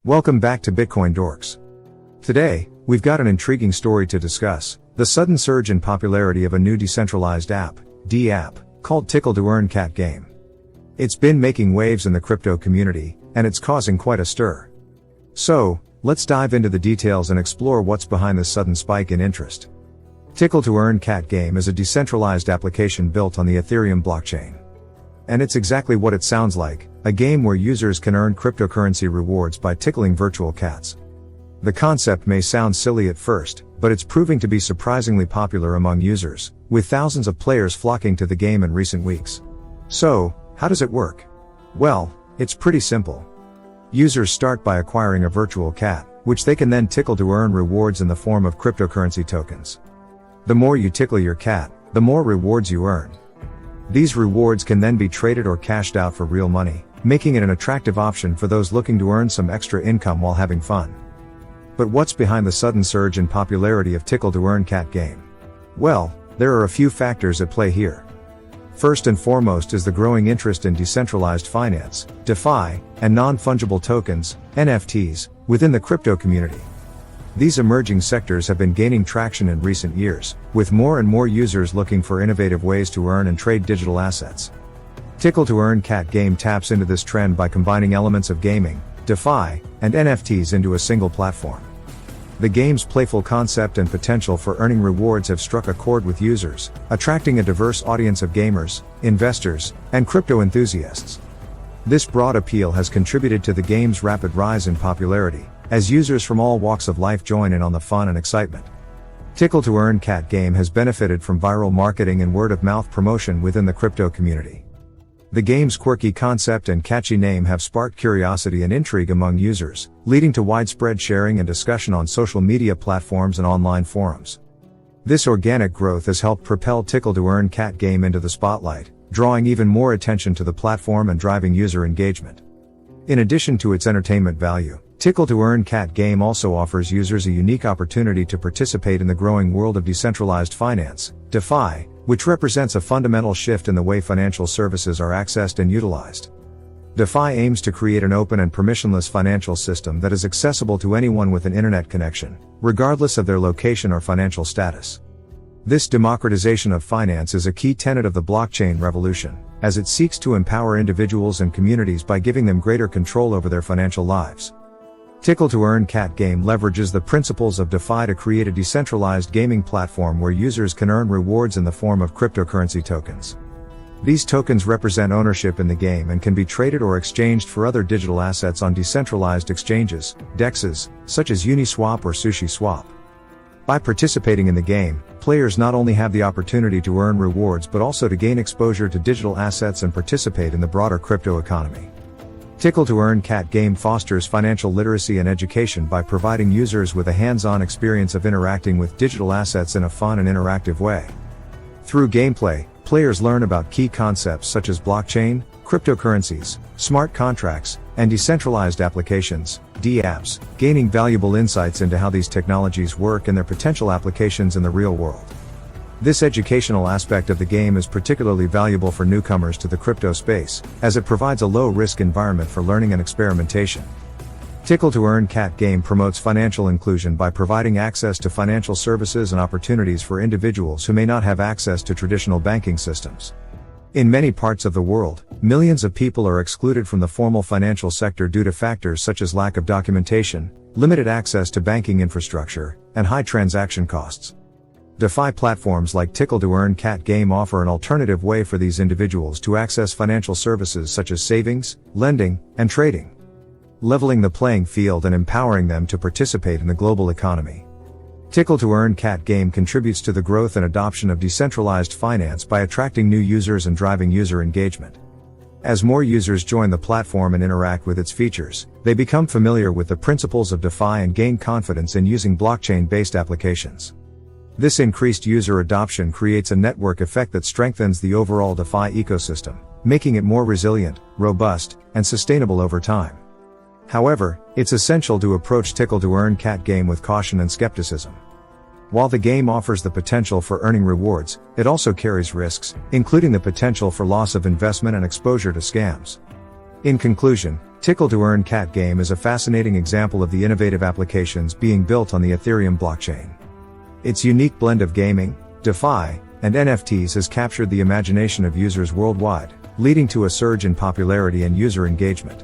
Welcome back to BitcoinDorks. Today, we've got an intriguing story to discuss, the sudden surge in popularity of a new decentralized app, app, called Tickle To Earn cat game. It's been making waves in the crypto community, and it's causing quite a stir. So, let's dive into the details and explore what's behind this sudden spike in interest. Tickle To Earn cat game is a decentralized application built on the Ethereum blockchain. And it's exactly what it sounds like, a game where users can earn cryptocurrency rewards by tickling virtual cats. The concept may sound silly at first, but it's proving to be surprisingly popular among users, with thousands of players flocking to the game in recent weeks. So, how does it work? Well, it's pretty simple. Users start by acquiring a virtual cat, which they can then tickle to earn rewards in the form of cryptocurrency tokens. The more you tickle your cat, the more rewards you earn. These rewards can then be traded or cashed out for real money, making it an attractive option for those looking to earn some extra income while having fun. But what's behind the sudden surge in popularity of Tickle To Earn cat game? Well, there are a few factors at play here. First and foremost is the growing interest in decentralized finance, DeFi, and non-fungible tokens, NFTs, within the crypto community. These emerging sectors have been gaining traction in recent years, with more and more users looking for innovative ways to earn and trade digital assets. Tickle To Earn cat game taps into this trend by combining elements of gaming, DeFi, and NFTs into a single platform. The game's playful concept and potential for earning rewards have struck a chord with users, attracting a diverse audience of gamers, investors, and crypto enthusiasts. This broad appeal has contributed to the game's rapid rise in popularity, as users from all walks of life join in on the fun and excitement. Tickle To Earn cat game has benefited from viral marketing and word-of-mouth promotion within the crypto community. The game's quirky concept and catchy name have sparked curiosity and intrigue among users, leading to widespread sharing and discussion on social media platforms and online forums. This organic growth has helped propel Tickle To Earn cat game into the spotlight, drawing even more attention to the platform and driving user engagement. In addition to its entertainment value, Tickle To Earn cat game also offers users a unique opportunity to participate in the growing world of decentralized finance, DeFi, which represents a fundamental shift in the way financial services are accessed and utilized. DeFi aims to create an open and permissionless financial system that is accessible to anyone with an internet connection, regardless of their location or financial status. This democratization of finance is a key tenet of the blockchain revolution, as it seeks to empower individuals and communities by giving them greater control over their financial lives. Tickle To Earn cat game leverages the principles of DeFi to create a decentralized gaming platform where users can earn rewards in the form of cryptocurrency tokens. These tokens represent ownership in the game and can be traded or exchanged for other digital assets on decentralized exchanges, DEXs, such as Uniswap or SushiSwap. By participating in the game, players not only have the opportunity to earn rewards but also to gain exposure to digital assets and participate in the broader crypto economy. Tickle To Earn cat game fosters financial literacy and education by providing users with a hands-on experience of interacting with digital assets in a fun and interactive way. Through gameplay, players learn about key concepts such as blockchain, cryptocurrencies, smart contracts, and decentralized applications, DApps, gaining valuable insights into how these technologies work and their potential applications in the real world. This educational aspect of the game is particularly valuable for newcomers to the crypto space, as it provides a low-risk environment for learning and experimentation. Tickle To Earn cat game promotes financial inclusion by providing access to financial services and opportunities for individuals who may not have access to traditional banking systems. In many parts of the world, millions of people are excluded from the formal financial sector due to factors such as lack of documentation, limited access to banking infrastructure, and high transaction costs. DeFi platforms like Tickle To Earn cat game offer an alternative way for these individuals to access financial services such as savings, lending, and trading, leveling the playing field and empowering them to participate in the global economy. Tickle To Earn cat game contributes to the growth and adoption of decentralized finance by attracting new users and driving user engagement. As more users join the platform and interact with its features, they become familiar with the principles of DeFi and gain confidence in using blockchain-based applications. This increased user adoption creates a network effect that strengthens the overall DeFi ecosystem, making it more resilient, robust, and sustainable over time. However, it's essential to approach Tickle To Earn cat game with caution and skepticism. While the game offers the potential for earning rewards, it also carries risks, including the potential for loss of investment and exposure to scams. In conclusion, Tickle To Earn cat game is a fascinating example of the innovative applications being built on the Ethereum blockchain. Its unique blend of gaming, DeFi, and NFTs has captured the imagination of users worldwide, leading to a surge in popularity and user engagement.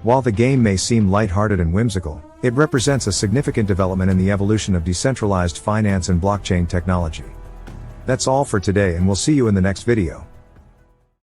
While the game may seem lighthearted and whimsical, it represents a significant development in the evolution of decentralized finance and blockchain technology. That's all for today, and we'll see you in the next video.